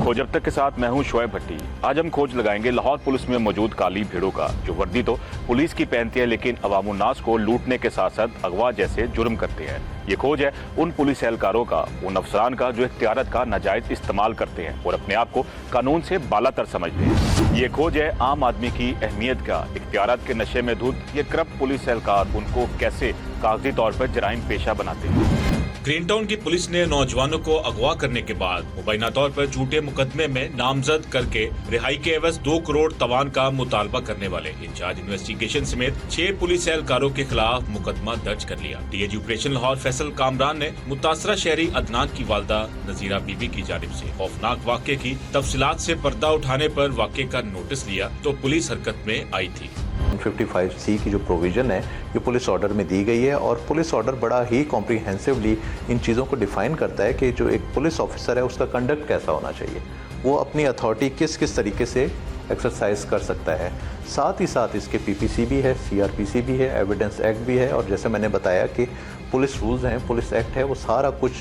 खोज अब तक के साथ मैं हूं शोएब भट्टी। आज हम खोज लगाएंगे लाहौर पुलिस में मौजूद काली भीड़ों का, जो वर्दी तो पुलिस की पहनती है लेकिन अवामुन्नास को लूटने के साथ साथ अगवा जैसे जुर्म करते हैं। ये खोज है उन पुलिस एहलकारों का, उन अफसरान का जो इख्तियारत का नाजायज इस्तेमाल करते हैं और अपने आप को कानून से बालातर समझते हैं। ये खोज है आम आदमी की अहमियत का, इख्तियारत के नशे में धुत ये करप्ट पुलिस एहलकार उनको कैसे कागजी तौर पर जराइम पेशा बनाते हैं। ग्रीन टाउन की पुलिस ने नौजवानों को अगवा करने के बाद मुबैना तौर पर झूठे मुकदमे में नामजद करके रिहाई के एवज 2 करोड़ तवान का मुतालबा करने वाले इंचार्ज इन्वेस्टिगेशन समेत 6 पुलिस एहलकारों के खिलाफ मुकदमा दर्ज कर लिया। डीएजी ऑपरेशन लाहौर फैसल कामरान ने मुतासरा शहरी अदनान की वालदा नजीरा बीबी की जानिब से खौफनाक वाक़े की तफसीलात से पर्दा उठाने पर वाक़े का नोटिस लिया तो पुलिस हरकत में आई थी। 155C की जो प्रोविज़न है ये पुलिस ऑर्डर में दी गई है और पुलिस ऑर्डर बड़ा ही कॉम्प्रिहेंसिवली इन चीज़ों को डिफ़ाइन करता है कि जो एक पुलिस ऑफिसर है उसका कंडक्ट कैसा होना चाहिए, वो अपनी अथॉरिटी किस किस तरीके से एक्सरसाइज कर सकता है। साथ ही साथ इसके PPC भी है, CRPC भी है, एविडेंस एक्ट भी है और जैसे मैंने बताया कि पुलिस रूल्स हैं, पुलिस एक्ट है, वो सारा कुछ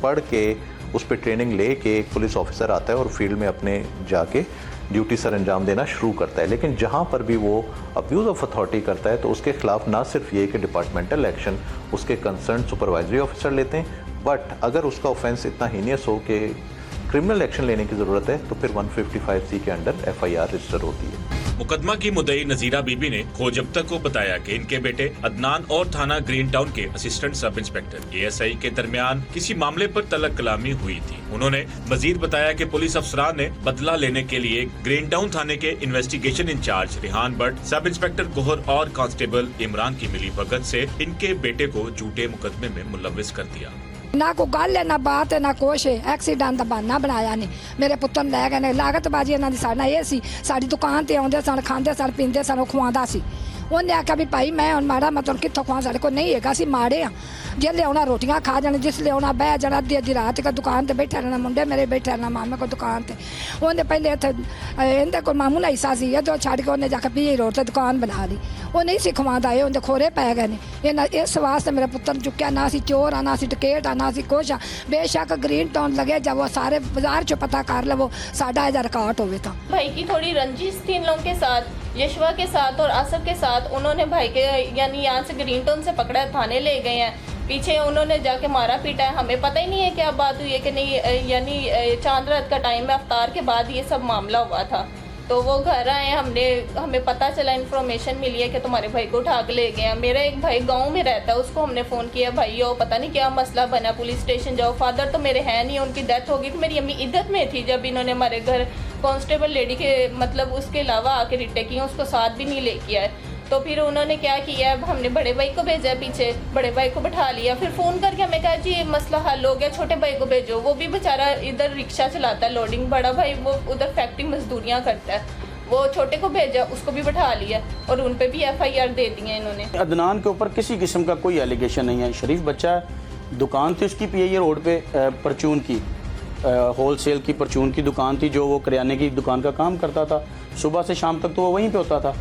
पढ़ के उस पर ट्रेनिंग ले के एक पुलिस ऑफिसर आता है और फील्ड में अपने जाके ड्यूटी सर अंजाम देना शुरू करता है। लेकिन जहाँ पर भी वो अब्यूज़ ऑफ अथॉरिटी करता है तो उसके खिलाफ ना सिर्फ ये कि डिपार्टमेंटल एक्शन उसके कंसर्न सुपरवाइजरी ऑफिसर लेते हैं, बट अगर उसका ऑफेंस इतना हीनियस हो कि क्रिमिनल एक्शन लेने की ज़रूरत है तो फिर 155C के अंडर FIR रजिस्टर होती है। मुकदमा की मुद्दई नजीरा बीबी ने खोज अब तक को बताया कि इनके बेटे अदनान और थाना ग्रीन टाउन के असिस्टेंट सब इंस्पेक्टर ASI के दरमियान किसी मामले पर तलक कलामी हुई थी। उन्होंने मजीद बताया कि पुलिस अफसरान ने बदला लेने के लिए ग्रीन टाउन थाने के investigation in charge Rihan Bhatt, sub inspector Gohar और कांस्टेबल इमरान की मिली भगत से इनके बेटे को झूठे मुकदमे में मुलविस कर दिया। ना को गल है ना बात है ना कुछ है, एक्सीडेंट का बहाना बनाया नहीं। मेरे पुत्र लै गए ने, लागतबाजी इन्होंने साढ़ा ये सी, साड़ी दुकान ते आउंदे सन, खांदे सन, पींदे सन, खुआंदा सी। उन्हें आख्या भी भाई मैं हुण माड़ा मतलब कित्थों खुआ, साढ़े को नहीं है, असीं माड़े हाँ। जे लिया रोटियां खा जाने, जिस लिया बह जाना अद्धी अद्धी रात का दुकान ते बैठा रहना, मुंडे मेरे बैठे रहना मामे को दुकान ते। उन्हें पहले इत्थे इहदे कोल मामू ना हिस्सा सी, तो छड्ड के उन्हें जाके PI रोड ते दुकान बना ली। वो नहीं सी खवांदा, ये उन्हें खोरे पै गए ने। इस वास्ते मेरे पुत्र ने चुक्या, ना असीं चोर आ, ना असीं डकैत आ, ना असीं कुछ आ। बेशक ग्रीन टाउन लगे जब वो सारे बाजार चो पता कर लवो साडा इधर रिकॉर्ड होवे तो। भाई की थोड़ी रंजिश थी इन लोगों के साथ, यशवा के साथ और आसफ के साथ। उन्होंने भाई के यानी यहाँ से ग्रीन टाउन से पकड़ा, थाने ले गए हैं, पीछे उन्होंने जाके मारा पीटा है। हमें पता ही नहीं है क्या बात हुई है कि नहीं, यानी चांद रात का टाइम है, अफ्तार के बाद ये सब मामला हुआ था। तो वो घर आए, हमें पता चला, इन्फॉर्मेशन मिली है कि तुम्हारे भाई को उठा के ले गए हैं। मेरा एक भाई गांव में रहता है, उसको हमने फ़ोन किया, भाई हो पता नहीं क्या मसला बना, पुलिस स्टेशन जाओ। फादर तो मेरे हैं नहीं, उनकी डेथ हो गई। तो मेरी अम्मी इद्दत में थी जब इन्होंने हमारे घर कांस्टेबल लेडी के मतलब उसके अलावा आके रिटे किए, उसको साथ भी नहीं लेके आए। तो फिर उन्होंने क्या किया, अब हमने बड़े भाई को भेजा, पीछे बड़े भाई को बैठा लिया, फिर फ़ोन करके हमें कहा जी ये मसला हल हो गया, छोटे भाई को भेजो। वो भी बेचारा इधर रिक्शा चलाता है लोडिंग, बड़ा भाई वो उधर फैक्ट्री मजदूरियाँ करता है, वो छोटे को भेजा, उसको भी बैठा लिया और उन पे भी FIR दे दी है इन्होंने। अदनान के ऊपर किसी किस्म का कोई एलिगेशन नहीं है, शरीफ बच्चा है। दुकान थी उसकी PI रोड पे परचून की, होलसेल की परचून की दुकान थी, जो वो करियाने की दुकान का काम करता था। सुबह से शाम तक तो वो वहीं पे होता था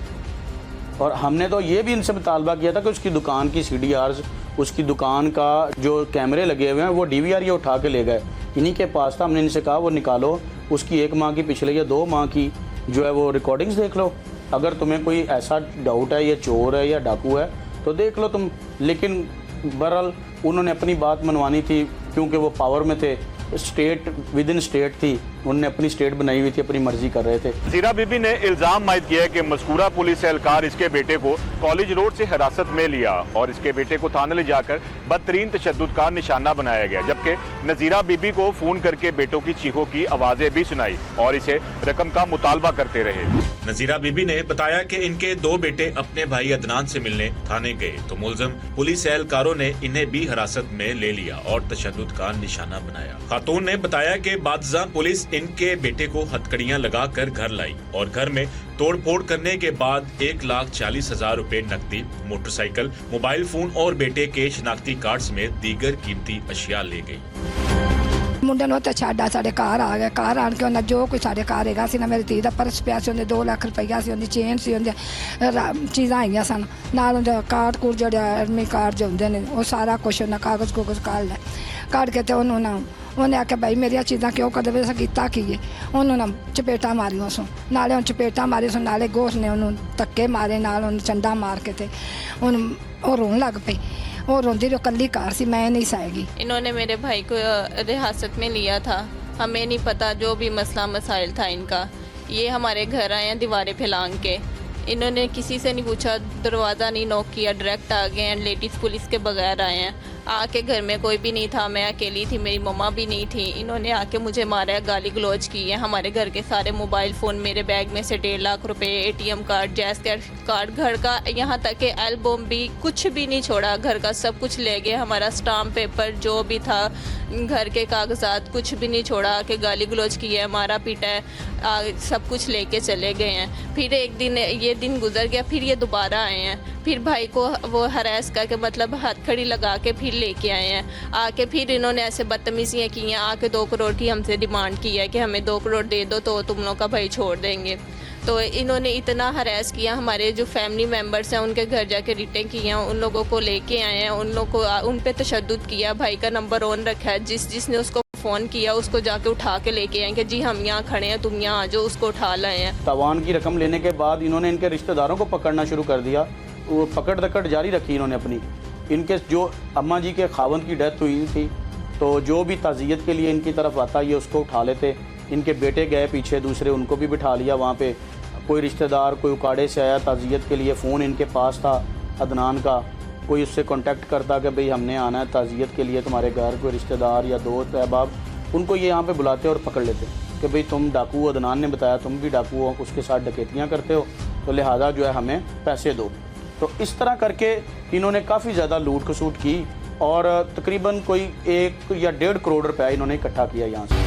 और हमने तो ये भी इनसे मुतालबा किया था कि उसकी दुकान की CDRs, उसकी दुकान का जो कैमरे लगे हुए हैं वो DVR ये उठा के ले गए, इन्हीं के पास था। हमने इनसे कहा वो निकालो उसकी 1 माह की पिछले या 2 माह की जो है वो रिकॉर्डिंग्स देख लो, अगर तुम्हें कोई ऐसा डाउट है ये चोर है या डाकू है तो देख लो तुम। लेकिन बहरहाल उन्होंने अपनी बात मनवानी थी क्योंकि वो पावर में थे, स्टेट विद इन स्टेट थी, उन्होंने अपनी स्टेट बनाई हुई थी, अपनी मर्जी कर रहे थे। नजीरा बीबी ने इल्जाम आयद किया है कि मज़कूरा पुलिस एहलकार इसके बेटे को कॉलेज रोड से हिरासत में लिया और इसके बेटे को थाने ले जाकर बदतरीन तशद्दुद का निशाना बनाया गया, जबकि नजीरा बीबी को फोन करके बेटों की चीखों की आवाजें भी सुनाई और इसे रकम का मुतालबा करते रहे। नजीरा बीबी ने बताया कि इनके 2 बेटे अपने भाई अदनान से मिलने थाने गए तो मुलजम पुलिस एहलकारों ने इन्हें भी हिरासत में ले लिया और तशद्दुद का निशाना बनाया। खातून ने बताया कि बादशाह पुलिस इनके बेटे को हथकड़ियां लगाकर घर लाई और घर में तोड़फोड़ करने के बाद 1,40,000 रुपए नकदी, मोटरसाइकिल, मोबाइल फोन और बेटे के शनाख्ती कार्ड समेत दीगर कीमती अशिया ले गई। मुंडे ने तो छाड़ा साढ़े घर आ गया, घर आन के उन्हें जो कोई साढ़े घर है सी ना, मेरी धी का पर्स पिया से, 2 लाख रुपया से, चेन से, चीज़ां आईयां सन नाल, उन्हें कार्ड कूड जो आर्मी कार्ड जो होंगे ने वो सारा कुछ उन्हें कागज़ कुगज़ काढ़ लिया, काढ़ के तो उन्होंने ਉਹਨੇ ਆਖਿਆ ਭਾਈ ਮੇਰੀਆਂ ਚੀਜ਼ਾਂ ਕਿਉਂ ਕਰਦੇ ਵੇ ਕੀਤਾ ਕੀ ਹੈ ਉਹਨੂੰ ਨਾ ਚਪੇਟਾਂ ਮਾਰੀਆਂ ਸੋ ਨਾਲੇ ਉਹਨੂੰ ਚਪੇਟਾਂ ਮਾਰੀ ਸੋ ਨਾਲੇ ਗੋਸ਼ ਨੇ ਉਹਨੂੰ ਧੱਕੇ ਮਾਰੇ ਨਾਲ ਉਹਨੂੰ ਚੰਡਾ ਮਾਰ ਕੇ ਤੇ ਉਹਨੂੰ ਉਹ ਰੋਣ ਲੱਗ ਪਈ ਉਹ रोंदी जो कल्ली कार सी मैं नहीं सहेगी। इन्होंने मेरे भाई को हिरासत में लिया था, हमें नहीं पता जो भी मसला मसाइल था इनका। ये हमारे घर आए हैं दीवारें फैलांग के, इन्होंने किसी से नहीं पूछा, दरवाज़ा नहीं नॉक किया, डायरेक्ट आ गए हैं। लेडीज़ पुलिस के बगैर आए हैं, आके घर में कोई भी नहीं था, मैं अकेली थी, मेरी मम्मा भी नहीं थी। इन्होंने आके मुझे मारा, गाली गलौज की है। हमारे घर के सारे मोबाइल फ़ोन, मेरे बैग में से 1.5 लाख रुपए, ATM कार्ड, जैस कार्ड, घर का यहाँ तक कि एल्बम भी कुछ भी नहीं छोड़ा, घर का सब कुछ ले गए। हमारा स्टाम्प पेपर जो भी था, घर के कागजात कुछ भी नहीं छोड़ा, आके गाली गलौज की है, मारा पीटा है, सब कुछ लेके चले गए हैं। फिर एक दिन ये दिन गुजर गया, फिर ये दोबारा आए हैं, फिर भाई को वो हरास करके मतलब हथकड़ी लगा के फिर लेके आए हैं। आके फिर इन्होंने ऐसे बदतमीजियाँ की हैं, आके 2 करोड़ की हमसे डिमांड की है कि हमें 2 करोड़ दे दो तो तुम लोग का भाई छोड़ देंगे। तो इन्होंने इतना हरास किया, हमारे जो फैमिली मेम्बर्स हैं उनके घर जाके रिटें की हैं, उन लोगों को लेके आए हैं, उन लोगों को उन पे तशद्दुद किया। भाई का नंबर ऑन रखा है, जिसने उसको फ़ोन किया उसको जाके उठा के लेके आए कि जी हम यहाँ खड़े हैं, तुम यहाँ आ जाओ, उसको उठा लाए हैं। तावान की रकम लेने के बाद इन्होंने इनके रिश्तेदारों को पकड़ना शुरू कर दिया, वो पकड़ दकड़ जारी रखी इन्होंने अपनी। इनके जो अम्मा जी के खावंद की डेथ हुई थी तो जो भी ताज़ियत के लिए इनकी तरफ आता ये उसको उठा लेते। इनके बेटे गए पीछे दूसरे, उनको भी बिठा लिया वहाँ पे। कोई रिश्तेदार कोई उकाड़े से आया ताज़ियत के लिए, फ़ोन इनके पास था अदनान का, कोई उससे कांटेक्ट करता कि भाई हमने आना है ताज़ियत के लिए तुम्हारे घर, कोई रिश्तेदार या दोस्त अहबाब, उनको ये यहाँ पे बुलाते और पकड़ लेते कि भाई तुम डाकू, अदनान ने बताया तुम भी डाकू हो, उसके साथ डकैतियाँ करते हो, तो लिहाजा जो है हमें पैसे दो। तो इस तरह करके इन्होंने काफ़ी ज़्यादा लूट खसूट की और तकरीबन कोई 1 या 1.5 करोड़ रुपया इन्होंने इकट्ठा किया यहाँ से।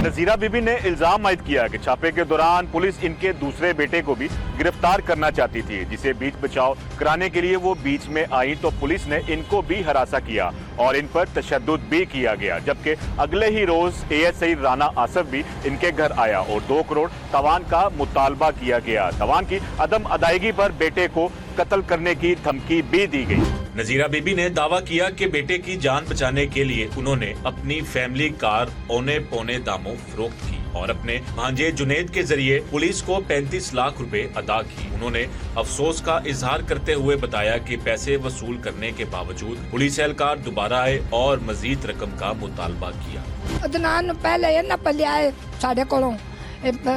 नजीरा बीबी ने इल्जाम आयद किया कि छापे के दौरान पुलिस इनके दूसरे बेटे को भी गिरफ्तार करना चाहती थी, जिसे बीच बचाव कराने के लिए वो बीच में आई तो पुलिस ने इनको भी हरासा किया और इन पर तशद्दुद भी किया गया। जबकि अगले ही रोज ASI राना आसफ भी इनके घर आया और 2 करोड़ तवान का मुतालबा किया गया। तवान की अदम अदायगी पर बेटे को कत्ल करने की धमकी भी दी गई। नजीरा बीबी ने दावा किया कि बेटे की जान बचाने के लिए उन्होंने अपनी फैमिली कार औने पौने दामों फरोख्त की और अपने भांजे जुनेद के जरिए पुलिस को 35 लाख रुपए अदा की। उन्होंने अफसोस का इजहार करते हुए बताया कि पैसे वसूल करने के बावजूद पुलिस एहलकार दोबारा आए और मजीद रकम का मुतालबा किया। अदनान पहले इन्हें पलिया साढ़े कोलों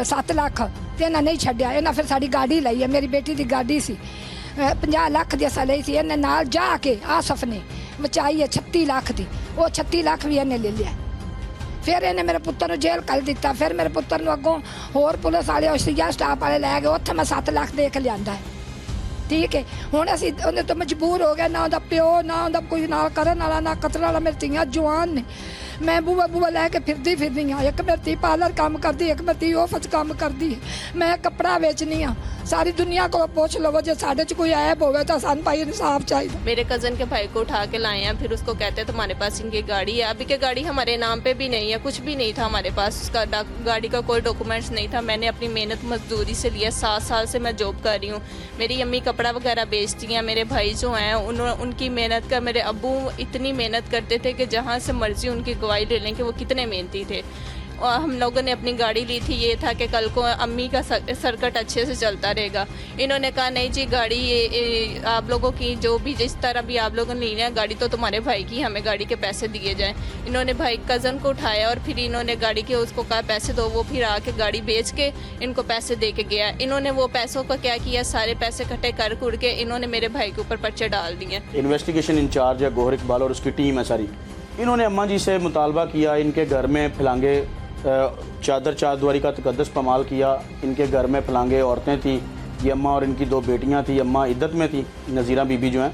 7 लाख ते इन्हें नहीं छड्या, इन्हें फिर साड़ी गाड़ी लाई है, मेरी बेटी की गाड़ी सी 50 लाख दी असा ली थी, इन्हें नाल जाके आसफ ने बचाई है 36 लाख दी, वो 36 लाख भी इन्हें ले लिया। फिर इन्हें मेरे पुत्र को जेल कर दिता, फिर मेरे पुत्र को अगों होर पुलिस वाले औषधिया स्टाफ वाले लै गए, उत्थे मैं 7 लाख दे के लिया है। ठीक है, हुण असीं उन्हें तो मजबूर हो गया, ना उहदा प्यो ना उहदा कोई ना करन वाला ना कतरन वाला, मेरी धीआं जवान ने, मैं बूआ बूआ लैके फिरदी हाँ। एक मेरी धी पार्लर काम करती, एक मेरी धी ऑफिस काम करती है, मैं कपड़ा बेचनी हाँ। सारी दुनिया को पूछ लो जे साढ़े च कोई ऐब होवे तो सान भाई इंसाफ चाहिए। मेरे कज़न के भाई को उठा के लाए हैं, फिर उसको कहते हैं तुम्हारे पास इनकी गाड़ी है। अभी की गाड़ी हमारे नाम पे भी नहीं है, कुछ भी नहीं था हमारे पास, उसका गाड़ी का कोई डॉक्यूमेंट्स नहीं था। मैंने अपनी मेहनत मजदूरी से लिया, 7 साल से मैं जॉब कर रही हूँ। मेरी अम्मी कपड़ा वगैरह बेचती हैं, मेरे भाई जो हैं उनकी मेहनत का, मेरे अब्बू इतनी मेहनत करते थे कि जहाँ से मर्जी उनकी गवाही ले लें कि वो कितने मेहनती थे। और हम लोगों ने अपनी गाड़ी ली थी, ये था कि कल को अम्मी का सर्किट अच्छे से चलता रहेगा। इन्होंने कहा नहीं जी गाड़ी ये आप लोगों की जो भी जिस तरह भी आप लोगों ने ली है गाड़ी तो तुम्हारे भाई की, हमें गाड़ी के पैसे दिए जाएं। इन्होंने भाई कज़न को उठाया और फिर इन्होंने गाड़ी के उसको कहा पैसे दो, वो फिर आके गाड़ी बेच के इनको पैसे दे के गया। इन्होंने वो पैसों का क्या किया, सारे पैसे इकट्ठे कर कुड़ के इन्होंने मेरे भाई के ऊपर पर्चे डाल दिए। इन्वेस्टिगेशन इंचार्ज है गोहर इकबाल और उसकी टीम है सारी, इन्होंने अम्मा जी से मुतालबा किया, इनके घर में फलांगे चादरवारी का तकद्दस पमाल किया। इनके घर में फलांगे औरतें थी, ये अम्मा और इनकी 2 बेटियां थी, अम्मा इद्दत में थी, नज़ीरा बीबी जो हैं,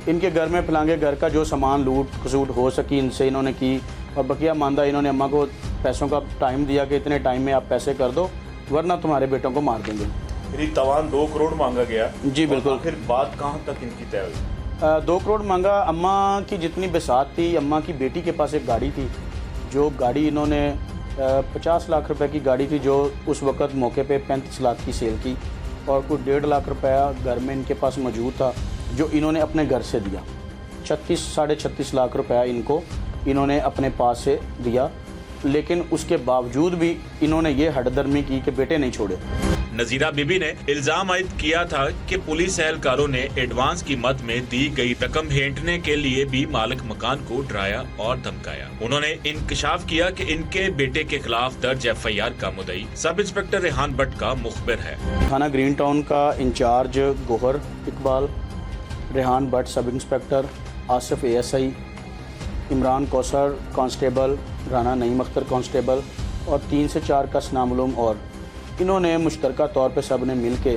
इनके घर में फलांगे घर का जो सामान लूट खसूट हो सकी इनसे इन्होंने की और बकिया मानदा इन्होंने अम्मा को पैसों का टाइम दिया कि इतने टाइम में आप पैसे कर दो वरना तुम्हारे बेटों को मार देंगे। तवान 2 करोड़ मांगा गया। जी बिल्कुल। फिर बात कहाँ तक इनकी तय हुई? 2 करोड़ मांगा। अम्मा की जितनी बिसात थी, अम्मा की बेटी के पास एक गाड़ी थी, जो गाड़ी इन्होंने 50 लाख रुपए की गाड़ी थी, जो उस वक़्त मौके पे 35 लाख की सेल की, और कुछ 1.5 लाख रुपया घर में इनके पास मौजूद था, जो इन्होंने अपने घर से दिया। 36-36.5 लाख रुपया इन्होंने अपने पास से दिया, लेकिन उसके बावजूद भी इन्होंने ये हठधर्मी की कि बेटे नहीं छोड़े। नजीरा बीबी ने इल्जाम आयद किया था कि पुलिस एहलकारों ने एडवांस की मद में दी गई रकम हेंटने के लिए भी मालिक मकान को डराया और धमकाया। उन्होंने इंकशाफ किया कि इनके बेटे के खिलाफ दर्ज FIR का मुद्दई सब इंस्पेक्टर रेहान भट्ट का मुखबिर है। थाना ग्रीन टाउन का incharge Gohar Iqbal, Rehan Bhatt sub inspector, Asif ASI, Imran Kausar constable, Rana Naeem Akhtar constable और 3 से 4 कस नामालूम, और इन्होंने मुश्तरका तौर पे सब ने मिल के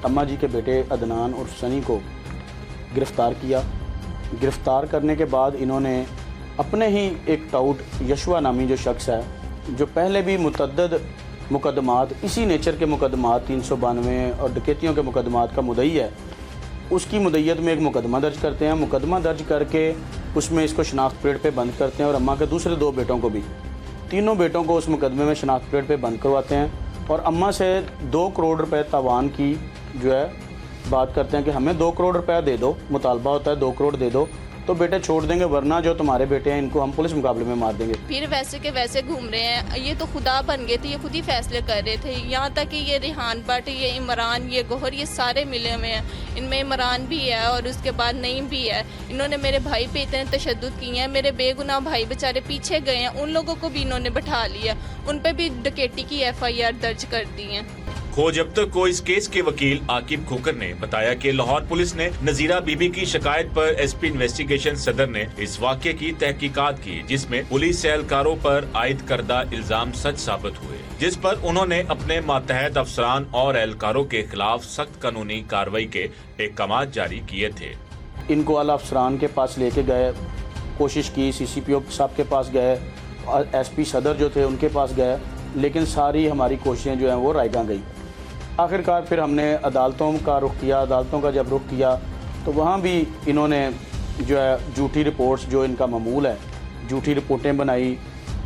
अम्मा जी के बेटे अदनान और सनी को गिरफ़्तार किया। गिरफ़्तार करने के बाद इन्होंने अपने ही एक टाउट यशवा नामी जो शख्स है, जो पहले भी मुतअद्दिद मुकदमात, इसी नेचर के मुकदमात 392 और डकैतियों के मुकदमात का मुद्दई है, उसकी मुद्दईयत में एक मुकदमा दर्ज करते हैं। मुकदमा दर्ज करके उसमें इसको शनाख्त परेड पे बंद करते हैं, और अम्मा के दूसरे 2 बेटों को भी, तीनों बेटों को उस मुकदमे में शनाख्त परेड पे बंद करवाते हैं, और अम्मा से 2 करोड़ रुपए तावान की जो है बात करते हैं कि हमें 2 करोड़ रुपया दे दो, मुतालबा होता है 2 करोड़ दे दो तो बेटे छोड़ देंगे, वरना जो तुम्हारे बेटे हैं इनको हम पुलिस मुकाबले में मार देंगे। फिर वैसे के वैसे घूम रहे हैं, ये तो खुदा बन गए थे, ये खुद ही फैसले कर रहे थे। यहाँ तक कि ये रेहान भट्ट, ये इमरान, ये गोहर, ये सारे मिले हुए हैं। इनमें इमरान भी है और उसके बाद नईम भी है। इन्होंने मेरे भाई पे इतने तशद्दुद किए हैं, मेरे बेगुनाह भाई बेचारे पीछे गए हैं, उन लोगों को भी इन्होंने बैठा लिया, उन पर भी डकैती की FIR दर्ज कर दी है। खोज अब तक को इस केस के वकील आकिब खोकर ने बताया कि लाहौर पुलिस ने नजीरा बीबी की शिकायत पर SP इन्वेस्टिगेशन सदर ने इस वाक़े की तहकीकात की, जिसमें पुलिस एहलकारों पर आयद करदा इल्जाम सच साबित हुए, जिस पर उन्होंने अपने मातहत अफसरान और एहलकारों के खिलाफ सख्त कानूनी कार्रवाई के अहकाम जारी किए थे। इनको आला अफसरान के पास लेके गए, कोशिश की, CCPO साहब के पास गए, SP सदर जो थे उनके पास गए, लेकिन सारी हमारी कोशिशें जो हैं वो रायगा गई। आखिरकार फिर हमने अदालतों का रुख किया। अदालतों का जब रुख किया तो वहाँ भी इन्होंने जो है झूठी रिपोर्ट्स, जो इनका मामूल है, झूठी रिपोर्टें बनाई,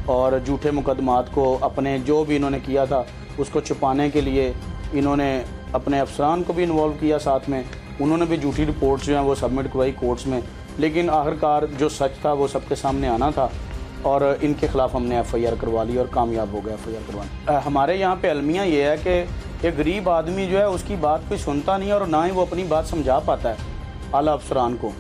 और झूठे मुकदमात को अपने जो भी इन्होंने किया था उसको छुपाने के लिए इन्होंने अपने अफसरान को भी इन्वॉल्व किया साथ में। उन्होंने भी झूठी रिपोर्ट्स जो हैं वो सबमिट करवाई कोर्ट्स में, लेकिन आखिरकार जो सच था वो सबके सामने आना था, और इनके खिलाफ हमने FIR करवा ली और कामयाब हो गया FIR करवाने। हमारे यहाँ पे अलमिया ये है कि एक गरीब आदमी जो है उसकी बात कोई सुनता नहीं है, और ना ही वो अपनी बात समझा पाता है आला अफसरान को।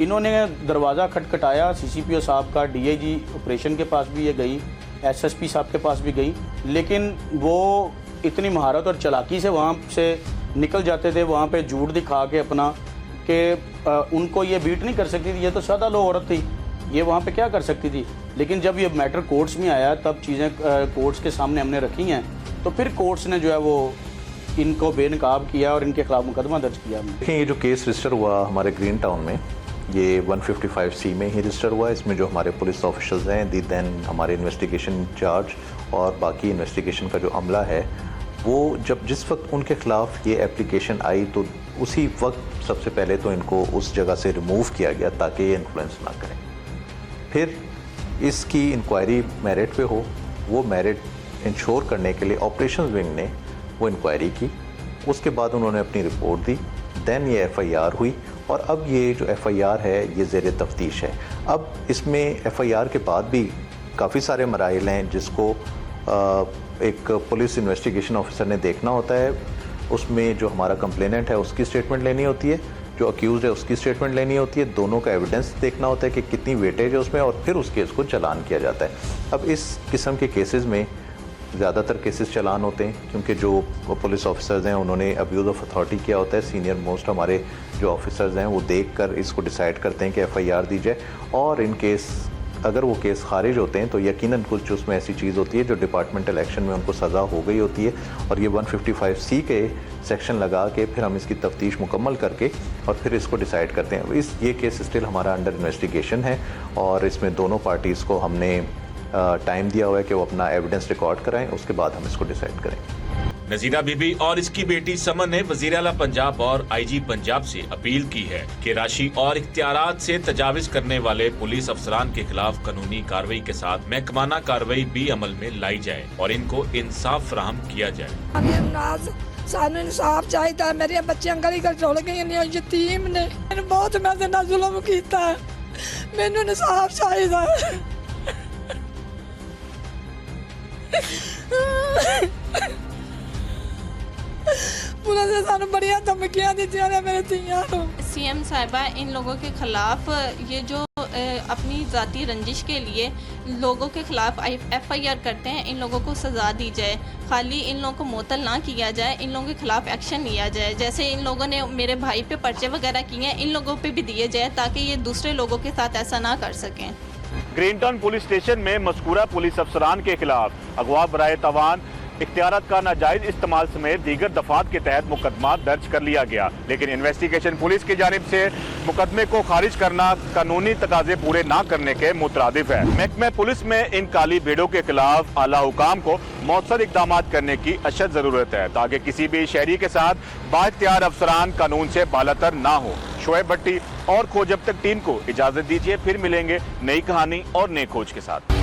इन्होंने दरवाज़ा खटखटाया CCPO साहब का, DIG ऑपरेशन के पास भी ये गई, SSP साहब के पास भी गई, लेकिन वो इतनी महारत और चालाकी से वहाँ से निकल जाते थे, वहाँ पे झूठ दिखा के अपना, कि उनको ये बीट नहीं कर सकती थी, ये तो सादा लो औरत थी, ये वहाँ पे क्या कर सकती थी। लेकिन जब ये मैटर कोर्ट्स में आया तब चीज़ें कोर्ट्स के सामने हमने रखी हैं, तो फिर कोर्ट्स ने जो है वो इनको बेनकाब किया और इनके खिलाफ मुकदमा दर्ज किया। देखिए, ये जो केस रजिस्टर हुआ हमारे ग्रीन टाउन में, ये 155C में ही रजिस्टर हुआ है। इसमें जो हमारे पुलिस ऑफिसर्स हैं, दैन हमारे इन्वेस्टिगेशन इंचार्ज और बाकी इन्वेस्टिगेशन का जो अमला है, वो जिस वक्त उनके ख़िलाफ़ ये एप्लीकेशन आई तो उसी वक्त सबसे पहले तो इनको उस जगह से रिमूव किया गया ताकि ये इन्फ्लुएंस ना करें। फिर इसकी इंक्वायरी मेरिट पे हो, वो मेरिट इंश्योर करने के लिए ऑपरेशंस विंग ने वो इंक्वायरी की, उसके बाद उन्होंने अपनी रिपोर्ट दी, दैन ये FIR हुई, और अब ये जो FIR है ये ज़ेर तफ्तीश है। अब इसमें FIR के बाद भी काफ़ी सारे मराइल हैं जिसको एक पुलिस इन्वेस्टिगेशन ऑफिसर ने देखना होता है। उसमें जो हमारा कंप्लेनेंट है उसकी स्टेटमेंट लेनी होती है, जो अक्यूज़ है उसकी स्टेटमेंट लेनी होती है, दोनों का एविडेंस देखना होता है कि कितनी वेटेज है उसमें, और फिर उस केस को चालान किया जाता है। अब इस किस्म के केसेस में ज़्यादातर केसेस चालान होते हैं, क्योंकि जो पुलिस ऑफिसर्स हैं उन्होंने अब्यूज़ ऑफ अथॉरिटी किया होता है। सीनियर मोस्ट हमारे जो ऑफिसर्स हैं वो देखकर इसको डिसाइड करते हैं कि FIR दी जाए, और इन केस अगर वो केस खारिज होते हैं तो यकीनन कुछ उसमें ऐसी चीज़ होती है जो डिपार्टमेंटल एक्शन में उनको सज़ा हो गई होती है, और ये 155C के सेक्शन लगा के फिर हम इसकी तफ्तीश मुकम्मल करके और फिर इसको डिसाइड करते हैं। ये केस स्टिल हमारा अंडर इन्वेस्टिगेशन है, और इसमें दोनों पार्टीज़ को हमने टाइम दिया हुआ है कि वो अपना एविडेंस रिकॉर्ड कराएं, उसके बाद हम इसको डिसाइड करें। नजीरा बीबी और इसकी बेटी समन ने वजीर आला पंजाब और IG पंजाब से अपील की है कि राशि और इख्तियारात से तजाविज करने वाले पुलिस अफसरान के खिलाफ कानूनी कार्रवाई के साथ महकमाना कार्रवाई भी अमल में लाई जाए और इनको इंसाफ फराहम किया जाए। सानू इंसाफ चाहिए। मेरे बच्चे गली गल टुल गए ने, यतीम ने, बहुत मैं ना जुल्म किया, मैनू इंसाफ चाहिए। पुलिस ने सानू बड़िया धमकियां दित्तियां ने मेरे धीयां नू। CM साहिबा इन लोगों के खिलाफ ये जो अपनी ज़ाती रंजिश के लिए लोगों के खिलाफ FIR करते हैं, इन लोगों को सज़ा दी जाए। खाली इन लोगों को मुअत्तल ना किया जाए, इन लोगों के खिलाफ एक्शन लिया जाए। जैसे इन लोगों ने मेरे भाई पे पर्चे वगैरह किए हैं, इन लोगों पे भी दिए जाए ताकि ये दूसरे लोगों के साथ ऐसा ना कर सकें। ग्रीन टाउन पुलिस स्टेशन में मज़कूरा पुलिस अफसरान के खिलाफ अगवा बराए तवान, इख्तियारात का नाजायज इस्तेमाल समेत दीगर दफात के तहत मुकदमा दर्ज कर लिया गया, लेकिन इन्वेस्टिगेशन पुलिस की जानिब से मुकदमे को खारिज करना कानूनी तकाजे पूरे ना करने के मुतरादिफ है। महकमे पुलिस में इन काली भेड़ों के खिलाफ आला हुकाम को मौसर इकदाम करने की अशद जरूरत है ताकि किसी भी शहरी के साथ बाइख्तियार अफसरान कानून से बालातर ना हो। शोएब भट्टी और खोज अब तक टीम को इजाजत दीजिए, फिर मिलेंगे नई कहानी और नई खोज के साथ।